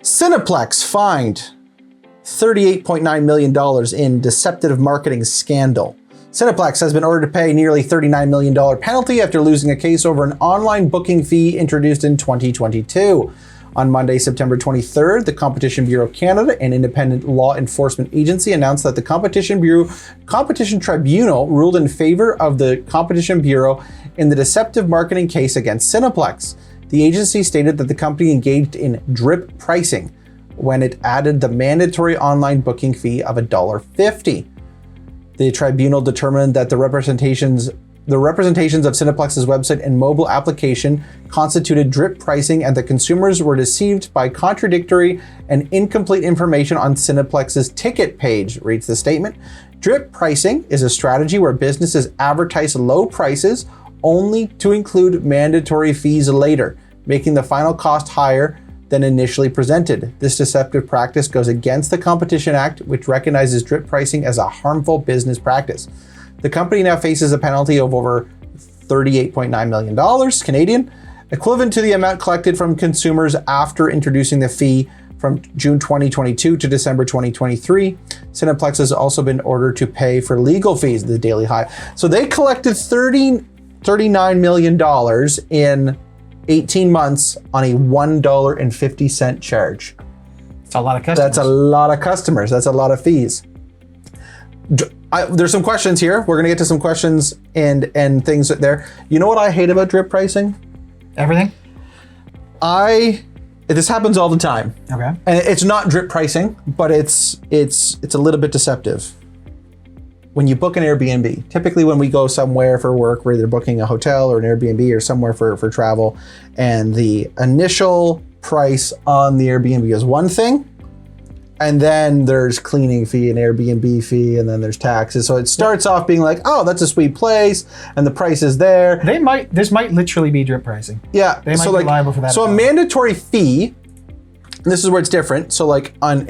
Cineplex fined $38.9 million in deceptive marketing scandal. Cineplex has been ordered to pay nearly $39 million penalty after losing a case over an online booking fee introduced in 2022. On Monday, September 23rd, the Competition Bureau Canada, an independent law enforcement agency, announced that the Competition Tribunal ruled in favor of the Competition Bureau in the deceptive marketing case against Cineplex. The agency stated that the company engaged in drip pricing when it added the mandatory online booking fee of $1.50. The tribunal determined that the representations of Cineplex's website and mobile application constituted drip pricing and that consumers were deceived by contradictory and incomplete information on Cineplex's ticket page, reads the statement. Drip pricing is a strategy where businesses advertise low prices only to include mandatory fees later, making the final cost higher than initially presented. This deceptive practice goes against the Competition Act, which recognizes drip pricing as a harmful business practice. The company now faces a penalty of over $38.9 million Canadian, equivalent to the amount collected from consumers after introducing the fee from June 2022 to December 2023. Cineplex has also been ordered to pay for legal fees, the Daily High. So they collected $39 million in 18 months on a $1.50 charge. That's a lot of customers. That's a lot of customers. That's a lot of fees. There's some questions here. We're gonna get to some questions and things there. You know what I hate about drip pricing? Everything? This happens all the time. Okay. And it's not drip pricing, but it's a little bit deceptive. When you book an Airbnb, typically when we go somewhere for work, we're either booking a hotel or an Airbnb or somewhere for travel, and the initial price on the Airbnb is one thing, and then there's cleaning fee and Airbnb fee, and then there's taxes. So it starts off being like, oh, that's a sweet place, and the price is there. This might literally be drip pricing. Yeah. They might be liable for that. So a mandatory fee, and this is where it's different. So like on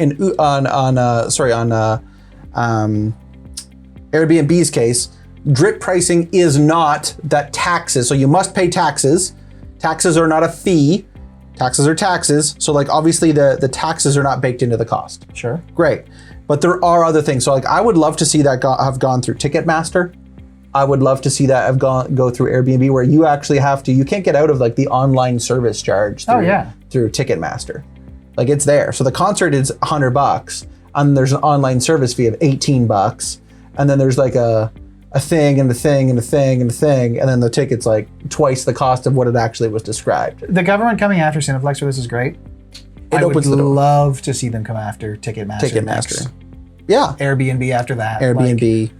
Airbnb's case, drip pricing is not that taxes. So you must pay taxes. Taxes are not a fee. Taxes are taxes. So like obviously the taxes are not baked into the cost. Sure. Great. But there are other things. So like I would love to see that have gone through Ticketmaster. I would love to see that have go through Airbnb, where you actually you can't get out of like the online service charge through Ticketmaster. Like it's there. So the concert is $100 and there's an online service fee of $18. And then there's like a thing and a thing and a thing and a thing, and then the ticket's like twice the cost of what it actually was described. The government coming after Cineplex for this is great. I would love to see them come after Ticketmaster. Yeah. Airbnb after that. Airbnb.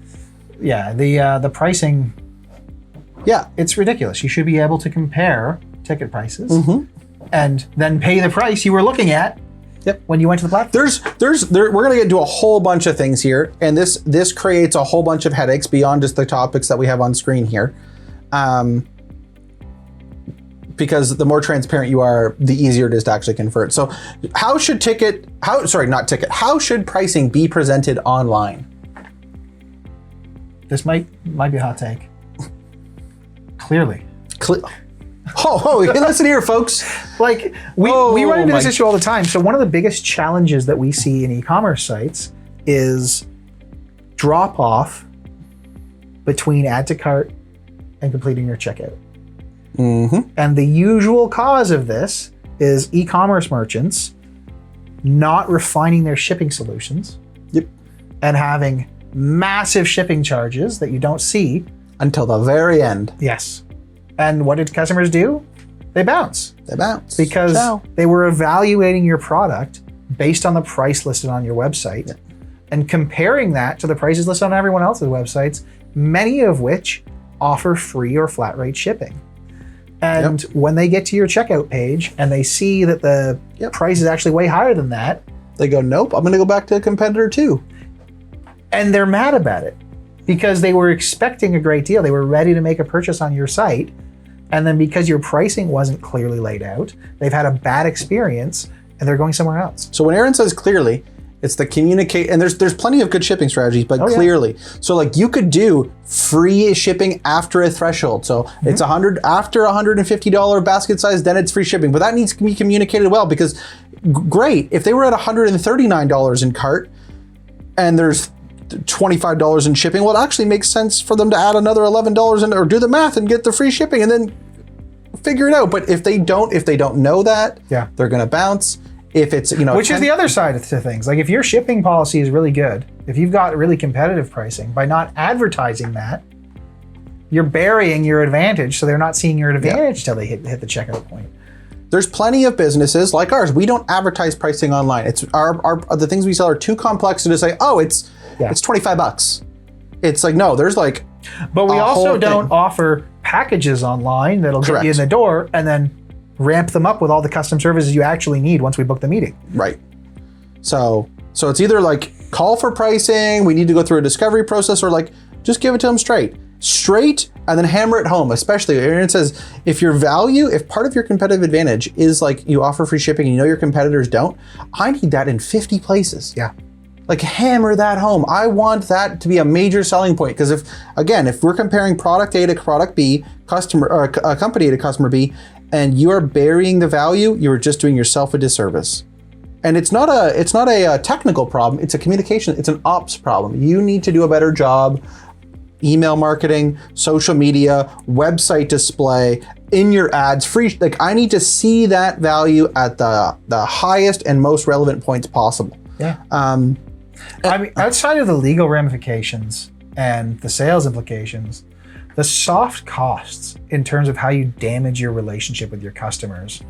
The pricing. Yeah. It's ridiculous. You should be able to compare ticket prices and then pay the price you were looking at. Yep. When you went to the platform. We're gonna get into a whole bunch of things here, and this creates a whole bunch of headaches beyond just the topics that we have on screen here, because the more transparent you are, the easier it is to actually convert. So, how should pricing be presented online? This might be a hot take. Clearly. Oh, listen here, folks. Like, we run into this issue all the time. So one of the biggest challenges that we see in e-commerce sites is drop off between add to cart and completing your checkout. And the usual cause of this is e-commerce merchants not refining their shipping solutions. Yep. And having massive shipping charges that you don't see until the very end. Yes. And what did customers do? They bounce. Because they were evaluating your product based on the price listed on your website and comparing that to the prices listed on everyone else's websites, many of which offer free or flat rate shipping. And when they get to your checkout page and they see that the price is actually way higher than that, they go, nope, I'm gonna go back to a competitor too. And they're mad about it because they were expecting a great deal. They were ready to make a purchase on your site. And then because your pricing wasn't clearly laid out, they've had a bad experience and they're going somewhere else. So when Aaron says clearly, it's the communicate, and there's plenty of good shipping strategies, but clearly. So like you could do free shipping after a threshold. So it's after $150 basket size, then it's free shipping. But that needs to be communicated well, because great. If they were at $139 in cart and there's $25 in shipping, well, it actually makes sense for them to add another $11 in, or do the math and get the free shipping and then figure it out. But if they don't know that, they're going to bounce. If it's, which is the other side to things. Like if your shipping policy is really good, if you've got really competitive pricing, by not advertising that, you're burying your advantage, so they're not seeing your advantage till they hit the checkout point. There's plenty of businesses like ours. We don't advertise pricing online. It's the things we sell are too complex to just say, oh, it's $25. It's like, no, there's like. But we also don't offer packages online that'll get you in the door and then ramp them up with all the custom services you actually need once we book the meeting. Right. So it's either like call for pricing, we need to go through a discovery process, or like just give it to them straight, and then hammer it home. Especially Aaron says, if part of your competitive advantage is like you offer free shipping and your competitors don't, I need that in 50 places. Yeah. Like hammer that home. I want that to be a major selling point, because if we're comparing product A to product B, company A to customer B, and you are burying the value, you are just doing yourself a disservice. And it's not a technical problem, it's a communication, it's an ops problem. You need to do a better job. Email marketing, social media, website display, in your ads, free. Like I need to see that value at the highest and most relevant points possible. Yeah. I mean, outside of the legal ramifications and the sales implications, the soft costs in terms of how you damage your relationship with your customers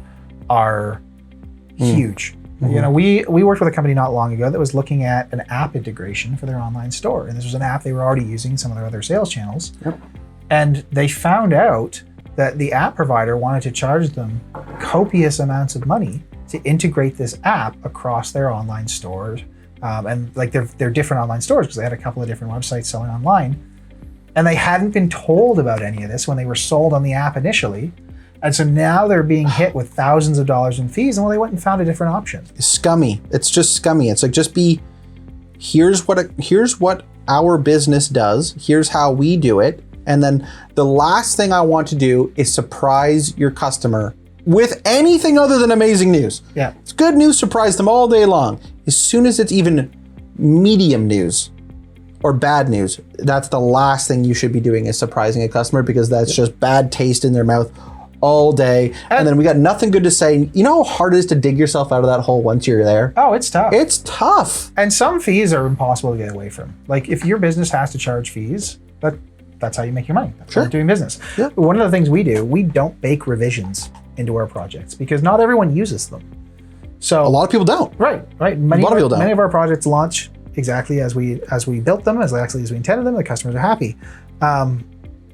are huge. Mm-hmm. We worked with a company not long ago that was looking at an app integration for their online store. And this was an app they were already using in some of their other sales channels. Yep. And they found out that the app provider wanted to charge them copious amounts of money to integrate this app across their online stores. And like they're different online stores because they had a couple of different websites selling online. And they hadn't been told about any of this when they were sold on the app initially. And so now they're being hit with thousands of dollars in fees, and they went and found a different option. Scummy. It's just scummy. It's like, here's what our business does. Here's how we do it. And then the last thing I want to do is surprise your customer with anything other than amazing news. Yeah. It's good news, surprise them all day long. As soon as it's even medium news or bad news, that's the last thing you should be doing, is surprising a customer, because that's just bad taste in their mouth all day. And then we got nothing good to say. You know how hard it is to dig yourself out of that hole once you're there? Oh, it's tough. It's tough. And some fees are impossible to get away from. Like if your business has to charge fees, that's how you make your money. That's how you're doing business. Yeah. But one of the things we do, we don't bake revisions into our projects because not everyone uses them. So a lot of people don't. Right. Many of our projects launch exactly as we built them, as we intended them. The customers are happy.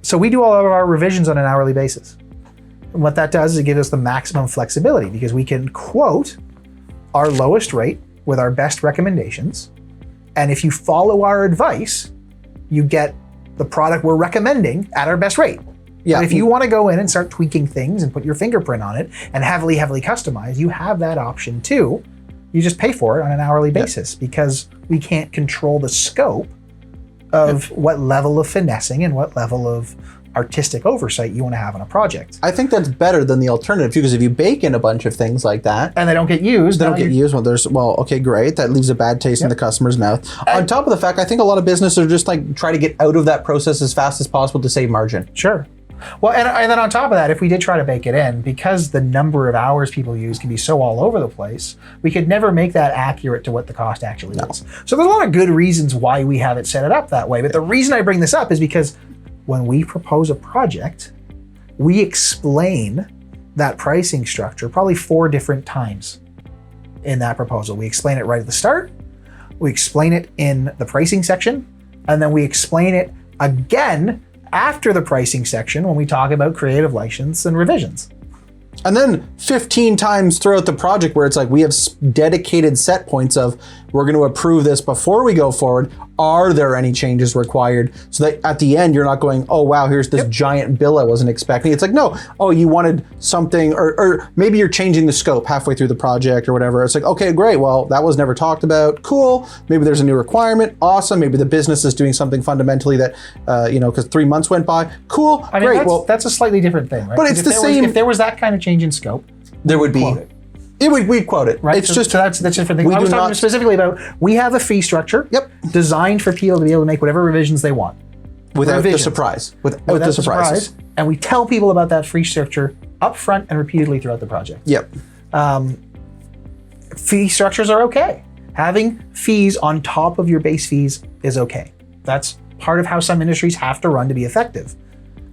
So we do all of our revisions on an hourly basis. And what that does is it gives us the maximum flexibility, because we can quote our lowest rate with our best recommendations. And if you follow our advice, you get the product we're recommending at our best rate. Yeah. But if you want to go in and start tweaking things and put your fingerprint on it and heavily customize, you have that option too. You just pay for it on an hourly basis, because we can't control the scope of what level of finessing and what level of artistic oversight you want to have on a project. I think that's better than the alternative too, because if you bake in a bunch of things like that and they don't get used, okay, great. That leaves a bad taste in the customer's mouth. On top of the fact, I think a lot of businesses are just like try to get out of that process as fast as possible to save margin. Sure. Well, and then on top of that, if we did try to bake it in, because the number of hours people use can be so all over the place, we could never make that accurate to what the cost actually is. So there's a lot of good reasons why we have it set it up that way. But the reason I bring this up is because when we propose a project, we explain that pricing structure probably 4 different times in that proposal. We explain it right at the start, we explain it in the pricing section, and then we explain it again after the pricing section when we talk about creative license and revisions. And then 15 times throughout the project where it's like we have dedicated set points of, we're going to approve this before we go forward. Are there any changes required? So that at the end, you're not going, oh, wow, here's this giant bill I wasn't expecting. It's like, no, oh, you wanted something, or maybe you're changing the scope halfway through the project or whatever. It's like, okay, great. Well, that was never talked about. Cool. Maybe there's a new requirement. Awesome. Maybe the business is doing something fundamentally that, because 3 months went by. Cool. I mean, great. That's a slightly different thing, right? But it's the same. If there was that kind of change in scope, there would be. We quote it. Right. It's so, just so that's different thing. I was talking specifically about we have a fee structure. Yep. Designed for people to be able to make whatever revisions they want. without the surprise. Without the surprises. And we tell people about that fee structure upfront and repeatedly throughout the project. Yep. Fee structures are okay. Having fees on top of your base fees is okay. That's part of how some industries have to run to be effective.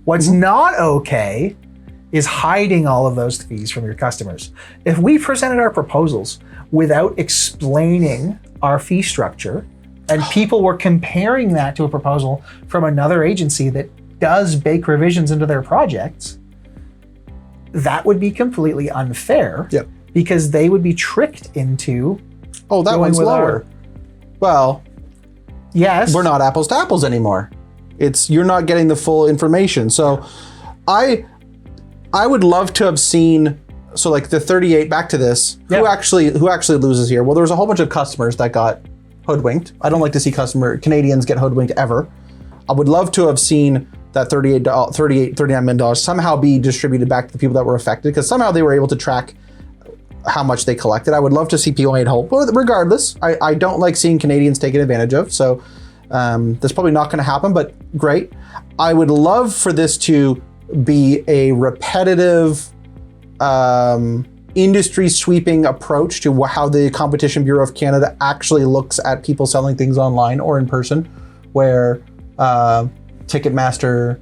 What's not okay is hiding all of those fees from your customers. If we presented our proposals without explaining our fee structure, and people were comparing that to a proposal from another agency that does bake revisions into their projects, that would be completely unfair. Yep. Because they would be tricked into that one's lower. Well, yes. We're not apples to apples anymore. You're not getting the full information. So I would love to have seen, so like the 38, back to this, who actually loses here? Well, there was a whole bunch of customers that got hoodwinked. I don't like to see Canadians get hoodwinked ever. I would love to have seen that $39 million somehow be distributed back to the people that were affected, because somehow they were able to track how much they collected. I would love to see people made whole. But regardless, I don't like seeing Canadians taken advantage of. So that's probably not going to happen, but great. I would love for this to be a repetitive industry sweeping approach to how the Competition Bureau of Canada actually looks at people selling things online or in person, where Ticketmaster,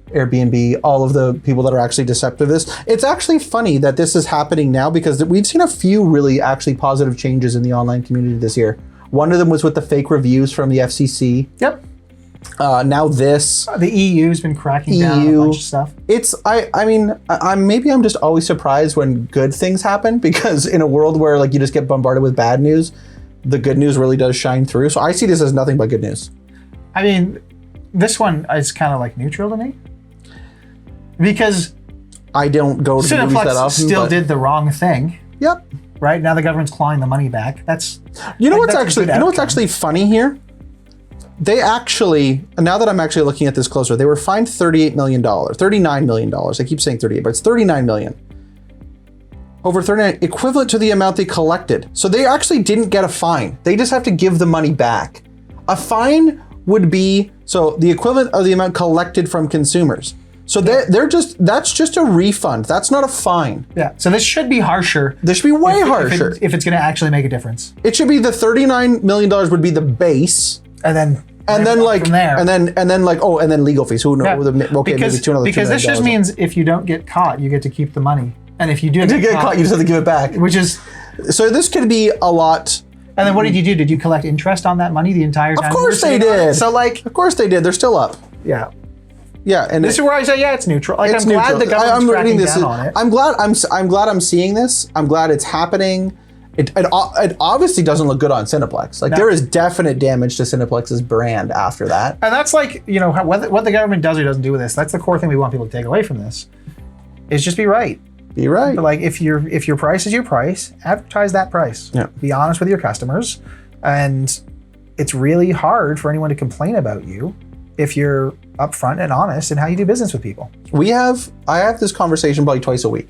Airbnb, all of the people that are actually deceptive this. It's actually funny that this is happening now, because we've seen a few really actually positive changes in the online community this year. One of them was with the fake reviews from the FCC. Yep. Now this. The EU's been cracking down on a bunch of stuff. I'm just always surprised when good things happen, because in a world where like you just get bombarded with bad news, the good news really does shine through. So I see this as nothing but good news. I mean, this one is kind of like neutral to me, because I don't go to the movies that often. Cineplex still did the wrong thing. Yep. Right now the government's clawing the money back. That's what's actually funny here. They actually, now that I'm actually looking at this closer, they were fined $39 million. I keep saying 38, but it's $39 million. Over 39, equivalent to the amount they collected. So they actually didn't get a fine. They just have to give the money back. A fine would be, so the equivalent of the amount collected from consumers. So that's just a refund. That's not a fine. Yeah. So this should be harsher. This should be way harsher. If it's going to actually make a difference. It should be the $39 million would be the base. And then like, from there. and then legal fees. Who knows? Yeah. Okay, because, maybe $2 million. Because this just means if you don't get caught, you get to keep the money. And if you do get caught, you just have to give it back. Which is, so this could be a lot. And then what did you do? Did you collect interest on that money the entire time? Of course they did. So like, of course they did. They're still up. Yeah. Yeah, and this is where I say, it's neutral. Like, it's I'm glad neutral. the government's cracking down on it. I'm glad I'm seeing this. I'm glad it's happening. It obviously doesn't look good on Cineplex. Like, there is definite damage to Cineplex's brand after that. And that's like, what the government does or doesn't do with this. That's the core thing we want people to take away from this. Is just be right. Be right. But like, if your price is your price, advertise that price. Yeah. Be honest with your customers, and it's really hard for anyone to complain about you if you're upfront and honest in how you do business with people. I have this conversation probably twice a week,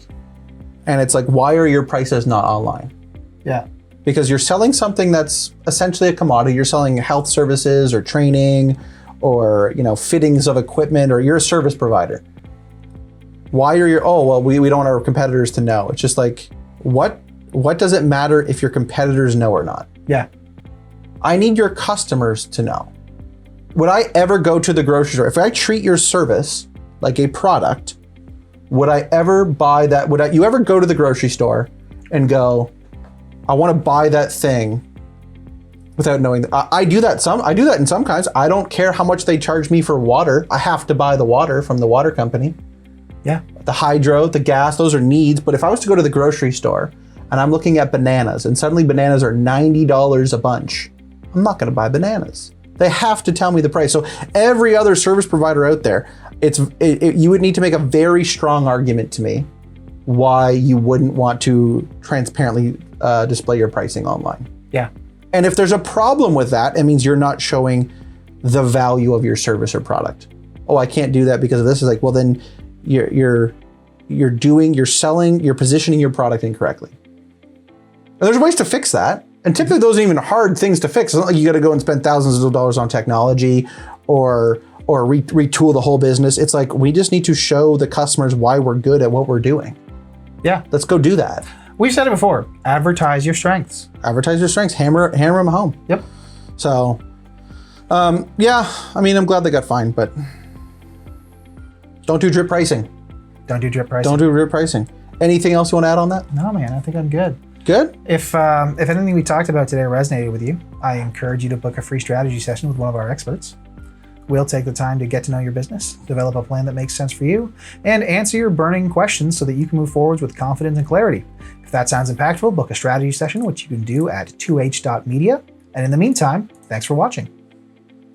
and it's like, why are your prices not online? Yeah. Because you're selling something that's essentially a commodity. You're selling health services or training or, fittings of equipment, or you're a service provider. Why are we don't want our competitors to know. It's just like, what does it matter if your competitors know or not? Yeah. I need your customers to know. Would I ever go to the grocery store? If I treat your service like a product, would I ever buy that? Would you ever go to the grocery store and go, I want to buy that thing without knowing that? I do that in some kinds. I don't care how much they charge me for water. I have to buy the water from the water company. Yeah. The hydro, the gas, those are needs. But if I was to go to the grocery store and I'm looking at bananas and suddenly bananas are $90 a bunch, I'm not going to buy bananas. They have to tell me the price. So every other service provider out there, you would need to make a very strong argument to me why you wouldn't want to transparently display your pricing online. Yeah. And if there's a problem with that, it means you're not showing the value of your service or product. Oh, I can't do that because of this. Is like, well, then you're positioning your product incorrectly. And there's ways to fix that. And typically those aren't even hard things to fix. It's not like you got to go and spend thousands of dollars on technology or retool the whole business. It's like, we just need to show the customers why we're good at what we're doing. Yeah. Let's go do that. We've said it before. Advertise your strengths. Advertise your strengths. Hammer them home. Yep. So, yeah, I mean, I'm glad they got fined, but don't do drip pricing. Don't do drip pricing. Don't do drip pricing. Anything else you want to add on that? No, man, I think I'm good. Good? If anything we talked about today resonated with you, I encourage you to book a free strategy session with one of our experts. We'll take the time to get to know your business, develop a plan that makes sense for you, and answer your burning questions so that you can move forwards with confidence and clarity. If that sounds impactful, book a strategy session, which you can do at 2h.media. And in the meantime, thanks for watching.